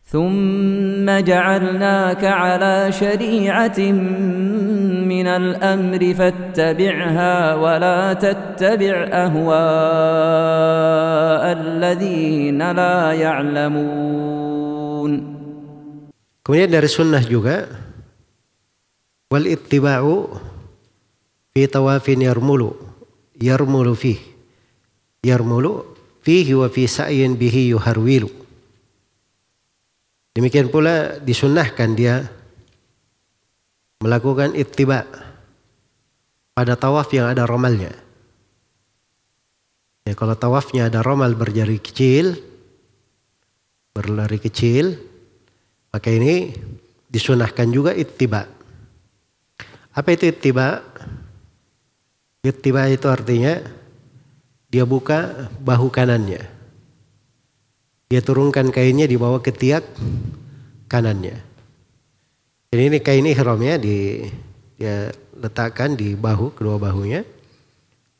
ثم جعلناك على شريعة من الأمر فاتبعها ولا تتبع أهواء الذين لا يعلمون. Kemudian dari sunnah juga wal ittiba'u fi tawafin yarmulu fihi wa fi sa'yin bihi yuharwilu. Demikian pula disunnahkan dia melakukan ittiba pada tawaf yang ada romalnya. Ya, kalau tawafnya ada romal berlari kecil, maka ini disunahkan juga ittiba. Apa itu ittiba? Ittiba itu artinya dia buka bahu kanannya. Dia turunkan kainnya di bawah ketiak kanannya. Jadi ini kain ihramnya dia letakkan di bahu, kedua bahunya.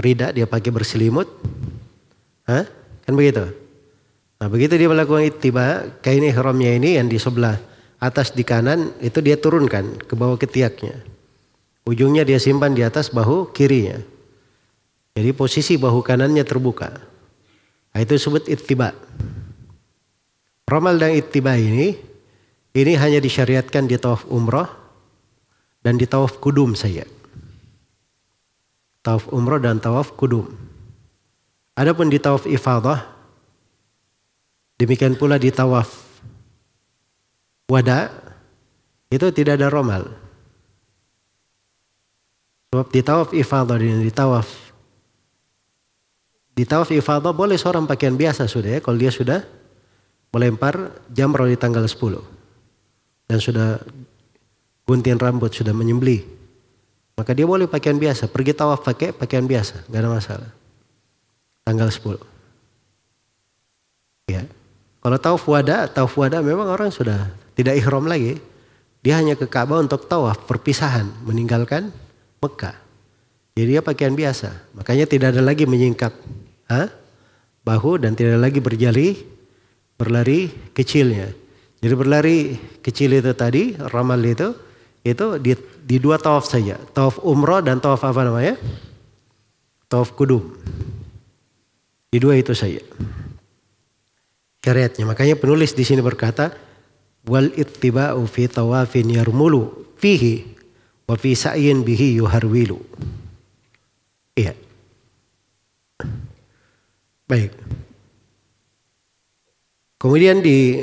Rida dia pakai berselimut. Kan begitu? Nah, begitu dia melakukan ittiba, kain ihramnya ini yang di sebelah atas di kanan itu dia turunkan ke bawah ketiaknya. Ujungnya dia simpan di atas bahu kirinya. Jadi posisi bahu kanannya terbuka. Nah, itu disebut ittiba. Romal dan ittiba ini hanya disyariatkan di tawaf umrah dan di tawaf kudum saja. Tawaf umrah dan tawaf kudum. Adapun di tawaf ifadah, demikian pula di tawaf wada, itu tidak ada romal. Sebab di tawaf ifadah dan di tawaf ifadah boleh seorang pakaian biasa sudah ya, kalau dia sudah melempar jamrah di tanggal 10 dan sudah gunting rambut, sudah menyembelih, maka dia boleh pakaian biasa, pergi tawaf pakai pakaian biasa, nggak ada masalah. Tanggal 10. Ya. Kalau tawaf wada memang orang sudah tidak ihram lagi, dia hanya ke Ka'bah untuk tawaf perpisahan, meninggalkan Mekah. Jadi dia pakaian biasa, makanya tidak ada lagi menyingkap bahu dan tidak ada lagi berlari kecilnya. Jadi berlari kecil itu tadi, ramal itu di dua tawaf saja. Tawaf umrah dan tawaf apa namanya? Tawaf kudum. Di dua itu saja syariatnya. Makanya penulis di sini berkata wal ittiba'u fi tawafin yarmulu fihi wa fi sa'yin bihi yuharwilu. Iya. Baik. Kemudian di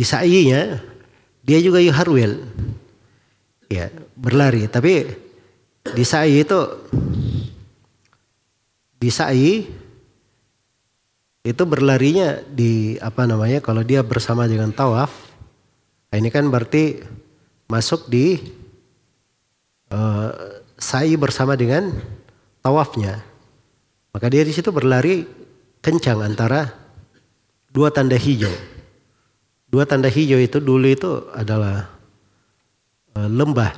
sa'inya dia juga yuharwil, ya berlari. Tapi di sa'i itu berlarinya kalau dia bersama dengan tawaf, ini kan berarti masuk di sa'i bersama dengan tawafnya. Maka dia di situ berlari kencang antara dua tanda hijau. Dua tanda hijau itu dulu itu adalah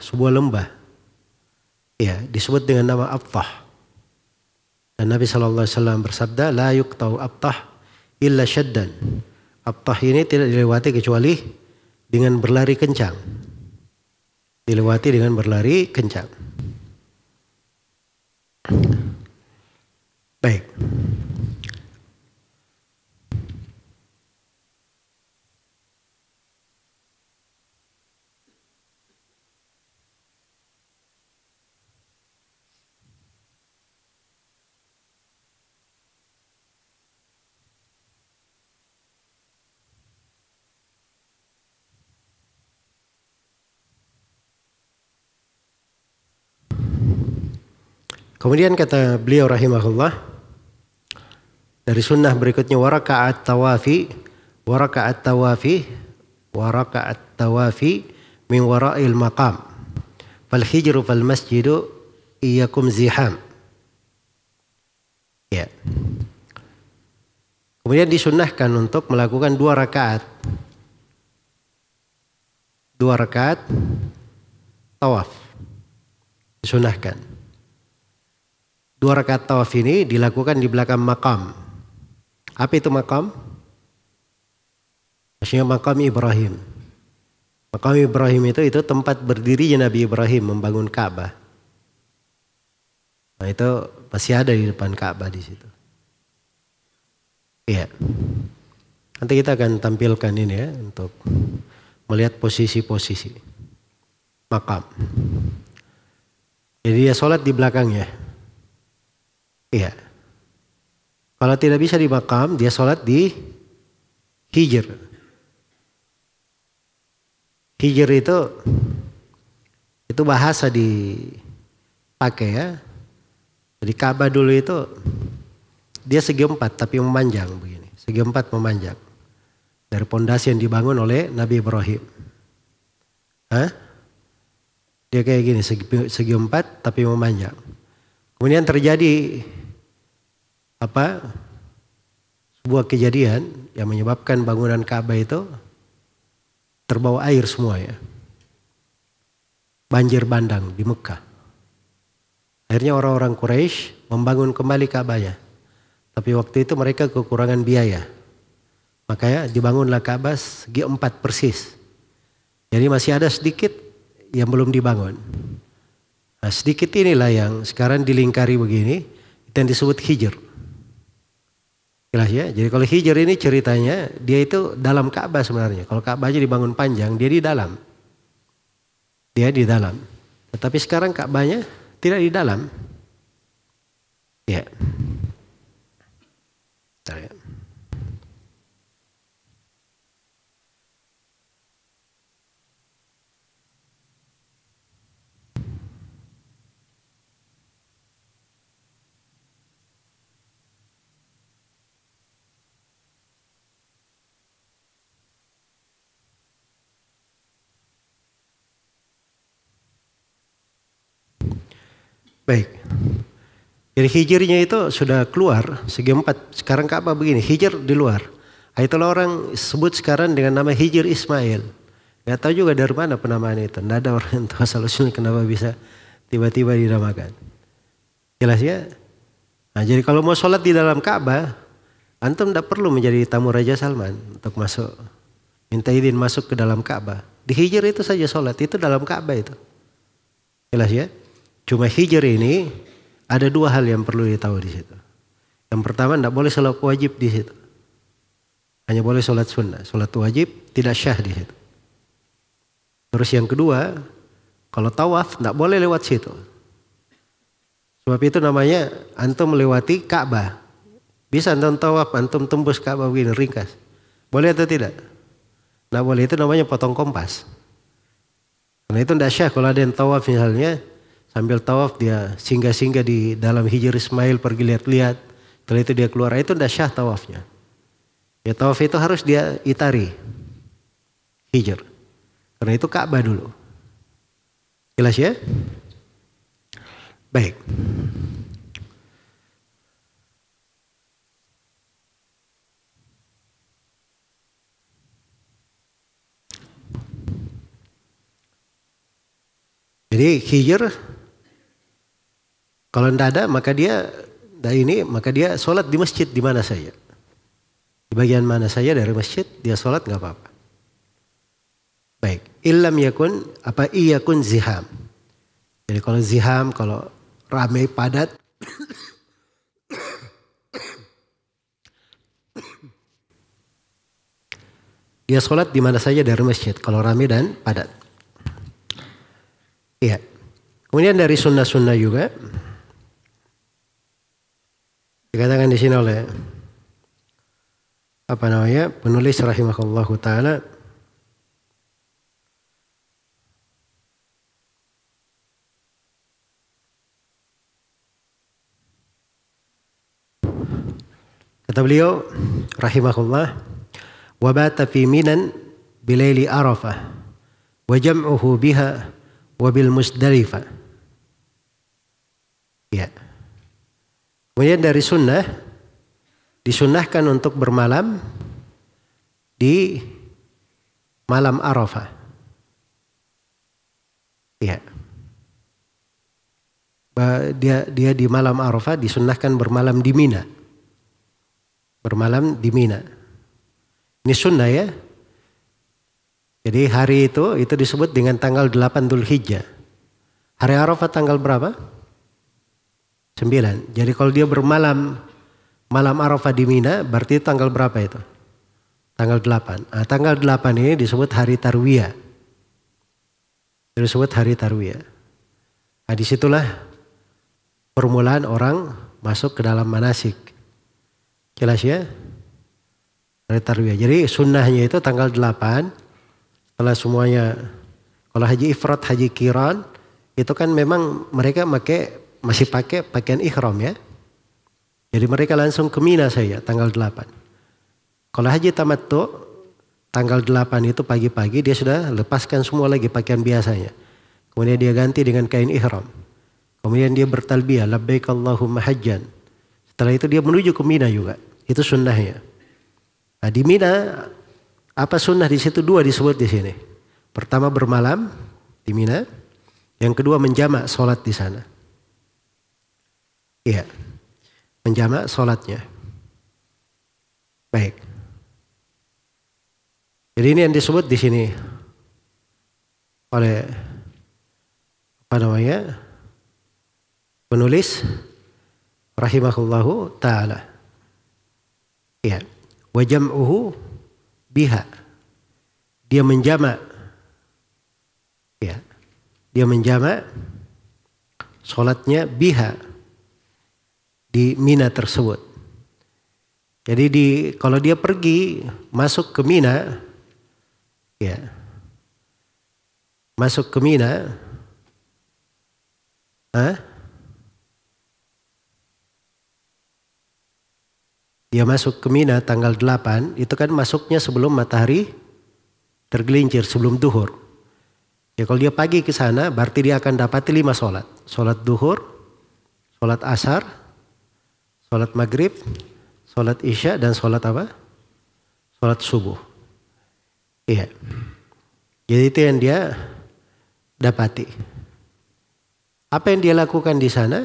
sebuah lembah. Ya, disebut dengan nama Abtah. Dan Nabi SAW bersabda, la yuqtau Abtah illa syaddan. Abtah ini tidak dilewati kecuali dengan berlari kencang. Baik. Kemudian kata beliau rahimahullah, dari sunnah berikutnya waraka'at tawafi min wara'il maqam fal hijru fal masjidu iyyakum ziham. Ya. Kemudian disunnahkan untuk melakukan 2 rakaat tawaf. Disunnahkan. 2 rakaat tawaf ini dilakukan di belakang makam. Apa itu makam? Maksudnya makam Ibrahim. Makam Ibrahim itu tempat berdirinya Nabi Ibrahim membangun Ka'bah. Nah itu masih ada di depan Ka'bah di situ. Iya. Nanti kita akan tampilkan ini ya untuk melihat posisi-posisi makam. Jadi dia sholat di belakangnya. Iya. Kalau tidak bisa di makam, dia sholat di hijr. Hijr itu bahasa dipakai ya. Jadi Ka'bah dulu itu dia segi 4 tapi memanjang begini. Segi 4 memanjang. Dari pondasi yang dibangun oleh Nabi Ibrahim. Hah? Dia kayak gini segi 4 tapi memanjang. Kemudian terjadi sebuah kejadian yang menyebabkan bangunan Ka'bah itu terbawa air semua ya. Banjir bandang di Mekah. Akhirnya orang-orang Quraisy membangun kembali Ka'bahnya. Tapi waktu itu mereka kekurangan biaya. Makanya dibangunlah Ka'bah segi 4 persis. Jadi masih ada sedikit yang belum dibangun. Nah, sedikit inilah yang sekarang dilingkari begini. Itu yang disebut hijr. Jelas ya. Jadi kalau hijr ini ceritanya dia itu dalam Ka'bah sebenarnya. Kalau Ka'bahnya dibangun panjang dia di dalam. Dia di dalam. Tetapi sekarang Ka'bahnya tidak di dalam. Ya. Ya. Baik. Jadi hijrnya itu sudah keluar segi 4. Sekarang Ka'bah begini, hijr di luar. Nah, itulah orang sebut sekarang dengan nama Hijr Ismail. Gak tahu juga dari mana penamaan itu. Tidak ada orang yang tahu asal-usulnya kenapa bisa tiba-tiba dinamakan. Jelas ya? Nah, jadi kalau mau sholat di dalam Ka'bah, antum tidak perlu menjadi tamu Raja Salman untuk masuk. Minta izin masuk ke dalam Ka'bah. Di hijr itu saja sholat, itu dalam Ka'bah itu. Jelas ya? Cuma hijr ini ada 2 hal yang perlu ditahu di situ. Yang pertama, tidak boleh sholat wajib di situ. Hanya boleh sholat sunnah. Sholat wajib tidak syah di situ. Terus yang kedua, kalau tawaf tidak boleh lewat situ. Sebab itu namanya antum melewati Ka'bah. Bisa antum tawaf, antum tembus Ka'bah begini ringkas. Boleh atau tidak? Tidak boleh, itu namanya potong kompas. Karena itu tidak syah kalau ada yang tawaf misalnya. Sambil tawaf dia singgah-singgah di dalam Hijr Ismail pergi lihat-lihat. Setelah itu dia keluar, itu tidak syah tawafnya. Ya tawaf itu harus dia itari. Hijr. Karena itu Ka'bah dulu. Jelas ya? Baik. Jadi hijr kalau tidak ada maka dia sholat di masjid di mana saja. Di bagian mana saja dari masjid dia sholat nggak apa-apa. Baik, illam yakun ziham. Jadi kalau ziham, kalau ramai padat dia sholat di mana saja dari masjid kalau ramai dan padat. Iya. Kemudian dari sunnah-sunnah juga dikatakan di sini oleh penulis rahimahullahu taala, kata beliau rahimahullah, wa bata fi minan bilaili arafah wa jam'uhu biha wabil Musdalifah. Ya. Kemudian dari sunnah disunnahkan untuk bermalam di malam Arafah. Ya. Dia di malam Arafah disunnahkan bermalam di Mina. Bermalam di Mina. Ini sunnah ya. Jadi hari itu disebut dengan tanggal 8 Dzulhijjah. Hari Arafah tanggal berapa? 9. Jadi kalau dia bermalam malam Arafah di Mina, berarti tanggal berapa itu? Tanggal 8. Nah, tanggal 8 ini disebut hari Tarwiyah. Disebut hari Tarwiyah. Nah, disitulah permulaan orang masuk ke dalam manasik. Jelas ya? Hari Tarwiyah. Jadi sunnahnya itu tanggal 8. Setelah semuanya, kalau haji ifrat, haji qiran, itu kan memang mereka masih pakai pakaian ihram ya. Jadi mereka langsung ke Mina saja tanggal 8. Kalau haji tamattu, tanggal 8 itu pagi-pagi dia sudah lepaskan semua lagi pakaian biasanya. Kemudian dia ganti dengan kain ihram. Kemudian dia bertalbiyah, labbaik Allahumma hajjan. Setelah itu dia menuju ke Mina juga. Itu sunnahnya. Nah di Mina, apa sunnah di situ? 2 disebut di sini. Pertama bermalam di Mina. Yang kedua menjamak sholat di sana. Iya, menjamak sholatnya. Baik. Jadi ini yang disebut di sini oleh penulis rahimahullahu ta'ala. Iya. Wa jam'uhu biha. Dia menjamak. Ya. Dia menjamak sholatnya biha di Mina tersebut. Jadi kalau dia pergi masuk ke Mina, ya. Masuk ke Mina, dia masuk ke Mina tanggal 8, itu kan masuknya sebelum matahari tergelincir, sebelum duhur. Ya kalau dia pagi ke sana, berarti dia akan dapati 5 sholat. Sholat duhur, sholat asar, sholat maghrib, sholat isya, dan sholat apa? Sholat subuh. Iya. Jadi itu yang dia dapati. Apa yang dia lakukan di sana?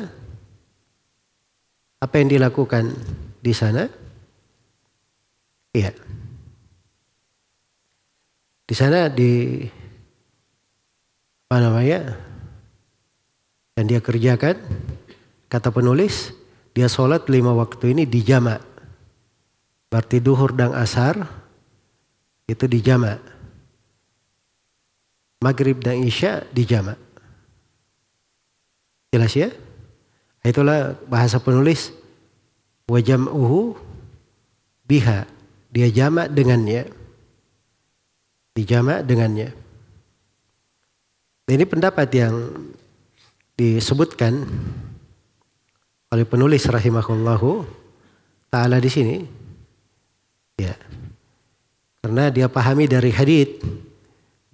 Apa yang dilakukan di sana? Iya. Di sana yang dia kerjakan, kata penulis, dia sholat 5 waktu ini dijamak. Berarti duhur dan asar itu dijamak. Maghrib dan isya dijamak. Jelas ya? Itulah bahasa penulis. Wa jam'uhu biha. Dia jamak dengannya. Dijamak dengannya. Ini pendapat yang disebutkan oleh penulis rahimahullahu ta'ala di sini. Ya. Karena dia pahami dari hadits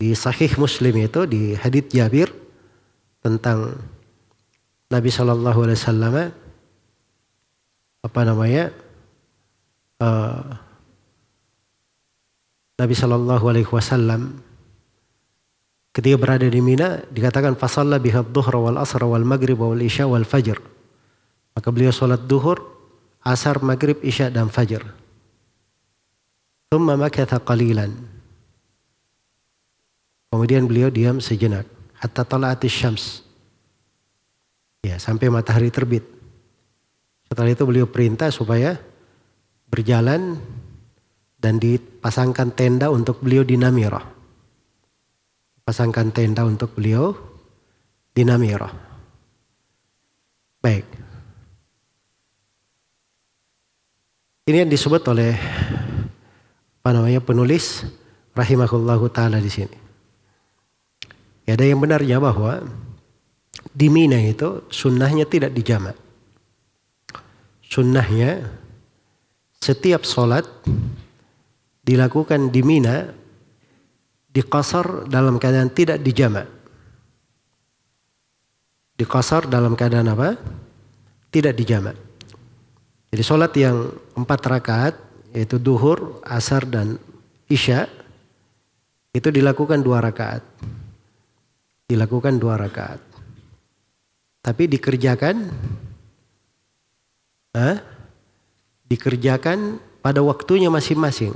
di Sahih Muslim itu, di hadits Jabir tentang Nabi SAW Nabi SAW ketika berada di Mina dikatakan fasalla biha dhuhra wal asra wal maghrib wal isya wal fajr. Maka beliau salat duhur, asar, maghrib, isya dan fajr. Thumma makatha qalilan. Kemudian beliau diam sejenak hatta tala'atis syams. Ya, sampai matahari terbit. Setelah itu beliau perintah supaya berjalan dan dipasangkan tenda untuk beliau di Namirah. Pasangkan tenda untuk beliau di Namirah. Baik. Ini yang disebut oleh penulis rahimahullahu ta'ala di sini. Ya, ada yang benarnya bahwa di Mina itu sunnahnya tidak dijamak. Sunnahnya setiap sholat dilakukan di Mina diqasar dalam keadaan tidak dijamak. Diqasar dalam keadaan apa? Tidak dijamak. Jadi sholat yang 4 rakaat yaitu duhur, asar dan isya itu dilakukan 2 rakaat. Dilakukan 2 rakaat. tapi dikerjakan pada waktunya masing-masing.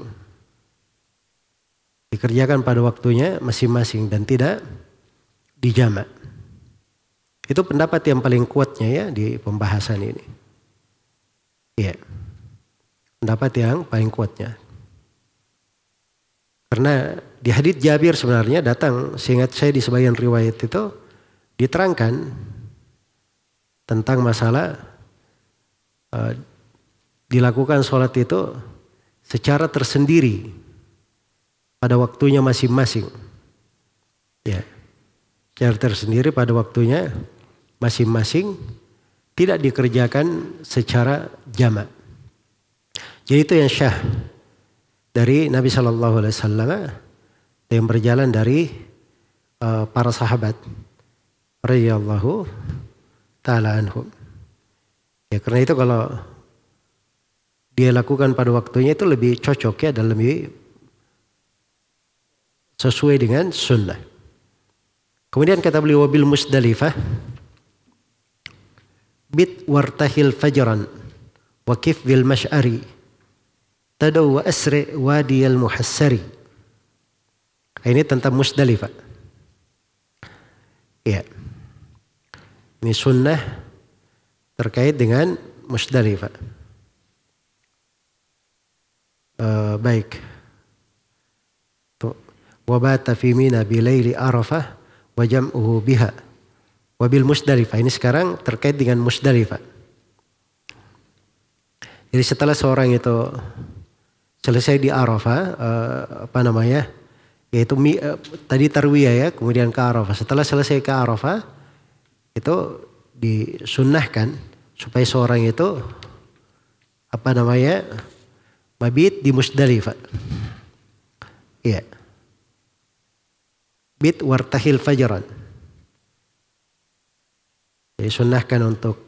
Dikerjakan pada waktunya masing-masing dan tidak dijamak. Itu pendapat yang paling kuatnya ya di pembahasan ini. Iya. Pendapat yang paling kuatnya. Karena di hadits Jabir sebenarnya datang, seingat saya di sebagian riwayat itu diterangkan tentang masalah dilakukan sholat itu secara tersendiri pada waktunya masing-masing. Ya. Secara tersendiri pada waktunya masing-masing, tidak dikerjakan secara jamak. Jadi itu yang syah dari Nabi Shallallahu Alaihi Wasallam yang berjalan dari para sahabat radhiyallahu taala anhum. Ya, karena itu kalau dia lakukan pada waktunya itu lebih cocok ya dan lebih sesuai dengan sunnah. Kemudian kata beliau wabil Musdalifah bit wartahil fajran wa kif bil mash'ari tadaw wa asri wadiyal muhassari. Ini tentang Musdalifah. Ya. Ini sunnah terkait dengan Musdalifah. Baik. Wa bata fi mina bilaili arafah wa jam'uhu biha. Wabil Musdalifah. Ini sekarang terkait dengan Musdalifah. Jadi setelah seorang itu selesai di Arafah, yaitu tadi tarwiyah ya, kemudian ke Arafah. Setelah selesai ke Arafah, itu disunnahkan supaya seorang itu mabit di Musdalifah. Iya. Bit wartahil fajran. Disunnahkan untuk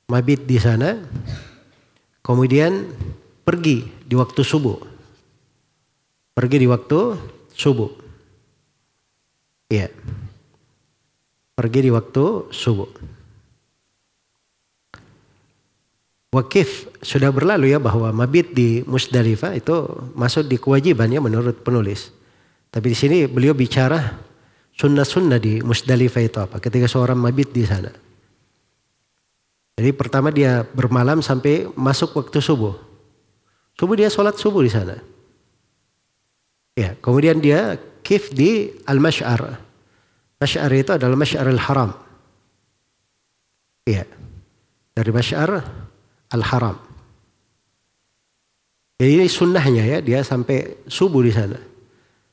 mabit di sana, kemudian pergi di waktu subuh. Pergi di waktu subuh. Iya. Pergi di waktu subuh. Wakif sudah berlalu ya bahwa mabit di Musdalifah itu masuk di kewajibannya menurut penulis. Tapi di sini beliau bicara sunnah-sunnah di Musdalifah itu apa? Ketika seorang mabit di sana. Jadi pertama dia bermalam sampai masuk waktu subuh. Subuh dia sholat subuh di sana. Ya, kemudian dia kif di Al-Mash'ar. Mash'ar itu adalah Mash'aril Haram. Ya. Dari Mash'ar Al-Haram. Jadi ini sunnahnya ya, dia sampai subuh di sana.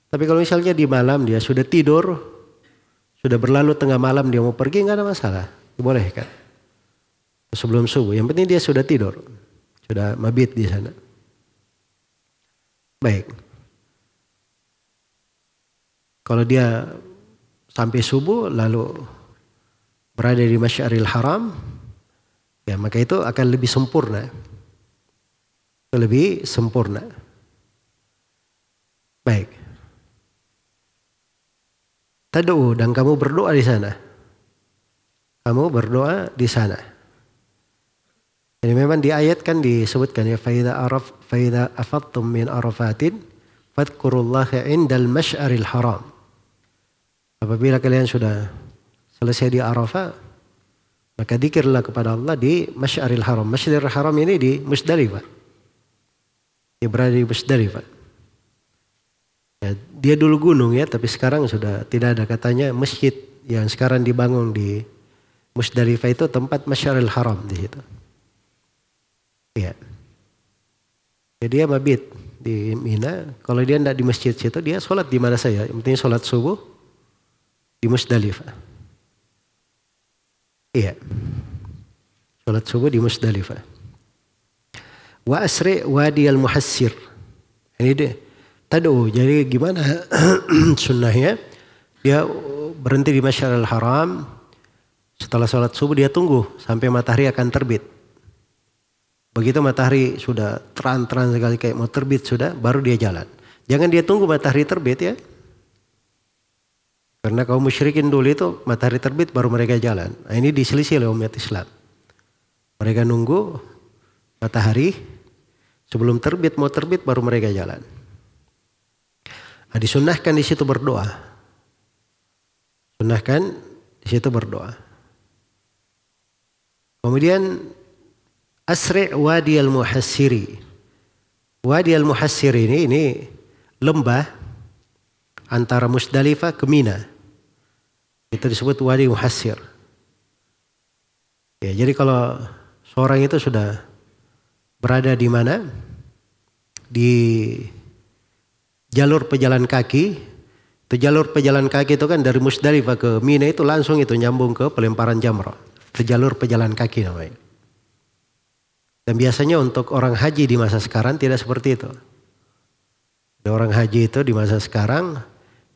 Tapi kalau misalnya di malam dia sudah tidur, sudah berlalu tengah malam dia mau pergi, nggak ada masalah, dibolehkan. Sebelum subuh, yang penting dia sudah tidur, sudah mabit di sana. Baik. Kalau dia sampai subuh lalu berada di Masyaril Haram, ya maka itu akan lebih sempurna. Lebih sempurna. Baik. Tad'u, dan kamu berdoa di sana. Kamu berdoa di sana. Jadi memang di ayat kan disebutkan ya faida afattum min arafatin fadhkurullaha indal masy'aril haram. Apabila kalian sudah selesai di Arafah, maka zikirlah kepada Allah di Masy'aril Haram. Masy'aril Haram ini di Musdalifah. Dia berada di Musdalifah. Ya, dia dulu gunung ya, tapi sekarang sudah tidak ada, katanya masjid yang sekarang dibangun di Musdalifah itu tempat Masy'aril Haram di situ. Ya. Jadi dia mabit di Mina. Kalau dia tidak di masjid situ, dia sholat di mana saja. Yang penting sholat subuh di Musdalifah. Iya. Sholat subuh di Musdalifah. Wa asri wadiyal muhassir. Ini dia. Tadu, jadi gimana sunnahnya? Dia berhenti di Masy'aril Haram. Setelah sholat subuh dia tunggu sampai matahari akan terbit. Begitu matahari sudah terang-terang sekali kayak mau terbit sudah, baru dia jalan. Jangan dia tunggu matahari terbit ya. Karena kaum musyrikin dulu itu matahari terbit baru mereka jalan. Nah, ini diselisih oleh umat Islam. Mereka nunggu matahari sebelum terbit, mau terbit baru mereka jalan. Nah, disunnahkan di situ berdoa. Sunnahkan di situ berdoa. Kemudian Asri' Wadi Al-Muhassiri. Wadi Al-Muhassiri ini lembah antara Musdalifah ke Mina. Itu disebut Wadi Muhassir. Ya, jadi kalau seorang itu sudah berada di mana? Di jalur pejalan kaki. Itu jalur pejalan kaki itu kan dari Musdalifah ke Mina itu langsung itu nyambung ke pelemparan jamrah. Itu jalur pejalan kaki namanya. Dan biasanya untuk orang haji di masa sekarang tidak seperti itu. Orang haji itu di masa sekarang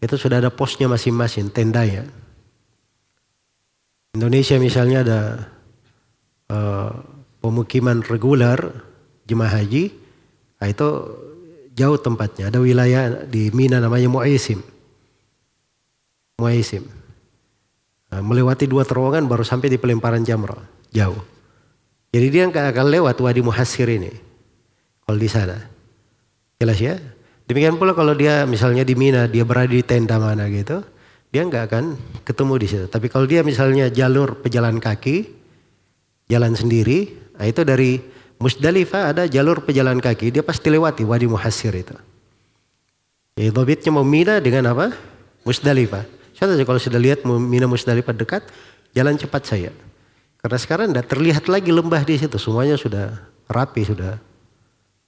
itu sudah ada posnya masing-masing, tendanya. Indonesia misalnya ada pemukiman reguler jemaah haji, nah itu jauh tempatnya. Ada wilayah di Mina namanya Muaisim. Nah, melewati 2 terowongan baru sampai di pelemparan jamrah, jauh. Jadi dia nggak akan lewat Wadi Muhassir ini kalau di sana. Jelas ya? Demikian pula kalau dia misalnya di Mina, dia berada di tenda mana gitu, dia nggak akan ketemu di situ. Tapi kalau dia misalnya jalur pejalan kaki, jalan sendiri, nah itu dari Musdalifah ada jalur pejalan kaki, dia pasti lewati Wadi Muhassir itu. Ya, dhabitnya mau Mina dengan apa? Musdalifah. Contoh saja kalau sudah lihat Mina Musdalifah dekat, jalan cepat saya. Karena sekarang tidak terlihat lagi lembah di situ, semuanya sudah rapi, sudah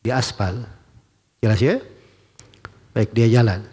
diaspal. Jelas ya? Baik, dia jalan.